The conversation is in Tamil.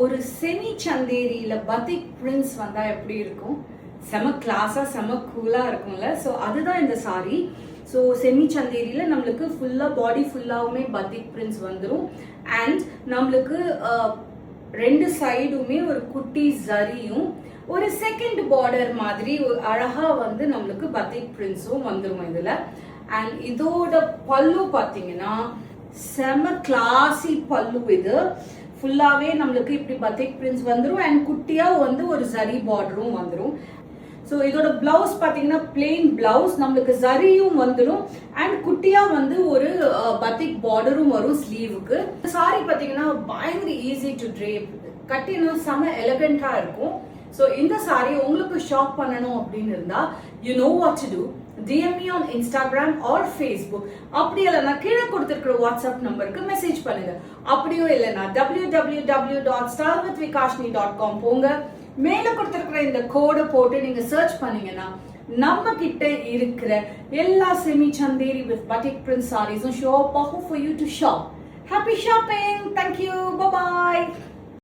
ஒரு செமி சந்தேரியில பத்திக் பிரிண்ட்ஸ் வந்தா எப்படி இருக்கும்? செம கிளாஸா செம கூலா இருக்கும்ல. ஸோ அதுதான் இந்த சாரி. ஸோ செமி சந்தேரியில நம்மளுக்கு ஃபுல்லா பாடி ஃபுல்லாவுமே பத்திக் பிரிண்ட்ஸ் வந்துடும். அண்ட் நம்மளுக்கு ரெண்டு சைடுமே ஒரு குட்டி ஜரியும் ஒரு செகண்ட் பார்டர் மாதிரி ஒரு அழகா வந்து நம்மளுக்கு பத்திக் பிரிண்ட்ஸும் வந்துடும் இதுல. அண்ட் இதோட பல்லு பாத்தீங்கன்னா செம கிளாசி பல்லு. இது ஃபுல்லாவே நம்மளுக்கு இப்படி பத்திக் பிரிண்ட்ஸ் வந்துடும் அண்ட் குட்டியா வந்து ஒரு ஜரி பார்டரும் வந்துடும். ஸோ இதோட பிளவுஸ் பாத்தீங்கன்னா பிளெயின் பிளவுஸ், நம்மளுக்கு ஜரியும் வந்துடும் அண்ட் குட்டியா வந்து ஒரு பத்திக் பார்டரும் வரும் ஸ்லீவுக்கு. சாரி பாத்தீங்கன்னா பயங்கர ஈஸி டு ட்ரேப், கட்டினா செம எலகண்டா இருக்கும். ஸோ இந்த சாரி உங்களுக்கு ஷாப் பண்ணணும் அப்படின்னு இருந்தா you know what to do. DM me on Instagram or Facebook. அப்படி இல்லைன்னா கீழே கொடுத்திருக்கிற வாட்ஸ்அப் நம்பருக்கு மெசேஜ் பண்ணுங்க. அப்படியோ இல்லைன்னா www.stylewithvikashni.com போங்க. மேல கொடுத்திருக்கிற இந்த கோடை போட்டு நீங்க சர்ச் பண்ணீங்கன்னா நம்ம கிட்ட இருக்கிற எல்லா semi Chanderi with batik print sarees show up for you to shop. Happy shopping! Thank you. Bye bye.